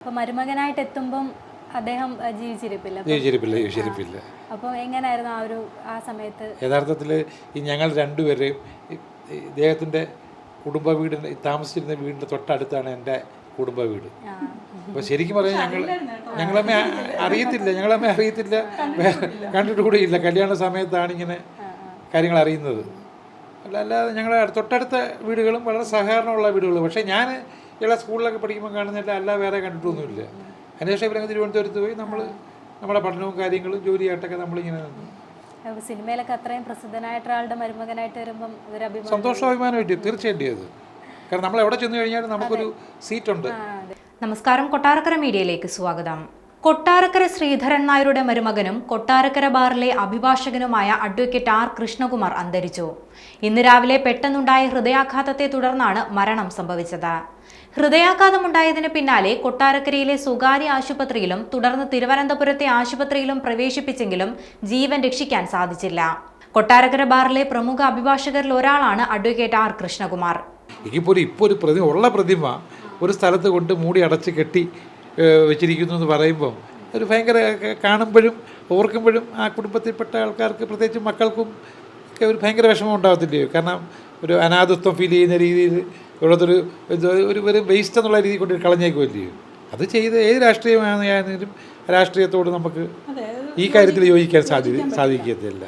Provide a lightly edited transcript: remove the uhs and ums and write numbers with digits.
അപ്പോൾ മരുമകനായിട്ട് എത്തുമ്പം അദ്ദേഹം ജീവിച്ചിരിപ്പില്ല. അപ്പോൾ എങ്ങനെയായിരുന്നു ആ സമയത്ത്? യഥാർത്ഥത്തിൽ ഈ ഞങ്ങൾ രണ്ടുപേരെയും ഇദ്ദേഹത്തിൻ്റെ കുടുംബ വീടിൻ്റെ താമസിച്ചിരുന്ന വീടിൻ്റെ തൊട്ടടുത്താണ് എൻ്റെ കുടുംബ വീട്. അപ്പോൾ ശരിക്കും പറഞ്ഞാൽ ഞങ്ങളമ്മ അറിയത്തില്ല, കണ്ടിട്ട് കൂടിയില്ല. കല്യാണ സമയത്താണ് ഇങ്ങനെ കാര്യങ്ങൾ അറിയുന്നത്. അല്ലാതെ ഞങ്ങളുടെ തൊട്ടടുത്ത വീടുകളും വളരെ സഹകരണമുള്ള വീടുകളും. പക്ഷേ ഞാൻ എല്ലാ സ്കൂളിലൊക്കെ പഠിക്കുമ്പോൾ കാണുന്നില്ല, അല്ല വേറെ കണ്ടിട്ടൊന്നുമില്ല. അതിനുശേഷം ഇവരങ്ങ് തിരുവനന്തപുരത്ത് പോയി നമ്മുടെ പഠനവും കാര്യങ്ങളും ജോലിയായിട്ടൊക്കെ നമ്മളിങ്ങനെ നിന്നു. സിനിമയിലൊക്കെ അത്രയും പ്രസിദ്ധനായിട്ട് ഒരാളുടെ മരുമകനായിട്ട് വരുമ്പം സന്തോഷാഭിമാനമായിട്ട് തീർച്ചയായിട്ടും അത്. കാരണം നമ്മൾ എവിടെ ചെന്ന് കഴിഞ്ഞാലും നമുക്കൊരു സീറ്റുണ്ട്. നമസ്കാരം, കൊട്ടാരക്കര മീഡിയയിലേക്ക് സ്വാഗതം. കൊട്ടാരക്കര ശ്രീധരൻ നായരുടെ മരുമകനും കൊട്ടാരക്കര ബാറിലെ അഭിഭാഷകനുമായ അഡ്വക്കേറ്റ് ആർ കൃഷ്ണകുമാർ അന്തരിച്ചു. ഇന്ന് രാവിലെ പെട്ടെന്നുണ്ടായ ഹൃദയാഘാതത്തെ തുടർന്നാണ് മരണം സംഭവിച്ചത്. ഹൃദയാഘാതമുണ്ടായതിന് പിന്നാലെ കൊട്ടാരക്കരയിലെ സ്വകാര്യ ആശുപത്രിയിലും തുടർന്ന് തിരുവനന്തപുരത്തെ ആശുപത്രിയിലും പ്രവേശിപ്പിച്ചെങ്കിലും ജീവൻ രക്ഷിക്കാൻ സാധിച്ചില്ല. കൊട്ടാരക്കര ബാറിലെ പ്രമുഖ അഭിഭാഷകരിൽ ഒരാളാണ് അഡ്വക്കേറ്റ് ആർ കൃഷ്ണകുമാർ. ഇപ്പോൾ ഒരു പ്രതിമ ഒരു സ്ഥലത്ത് കൊണ്ട് മൂടി അടച്ച് കെട്ടി വെച്ചിരിക്കുന്നു എന്ന് പറയുമ്പം ഒരു ഭയങ്കര കാണുമ്പോഴും ഓർക്കുമ്പോഴും ആ കുടുംബത്തിൽപ്പെട്ട ആൾക്കാർക്ക്, പ്രത്യേകിച്ച് മക്കൾക്കും ഒക്കെ ഒരു ഭയങ്കര വിഷമം ഉണ്ടാകത്തില്ലയോ? കാരണം ഒരു അനാഥത്വം ഫീൽ ചെയ്യുന്ന രീതിയിൽ ഉള്ളതൊരു ഒരു വേസ്റ്റ് എന്നുള്ള രീതിയിൽ കൊണ്ട് കളഞ്ഞേക്കുമല്ലയോ? അത് ചെയ്ത് ഏത് രാഷ്ട്രീയമാണെങ്കിലും രാഷ്ട്രീയത്തോട് നമുക്ക് ഈ കാര്യത്തിൽ യോജിക്കാൻ സാധിക്കത്തില്ല.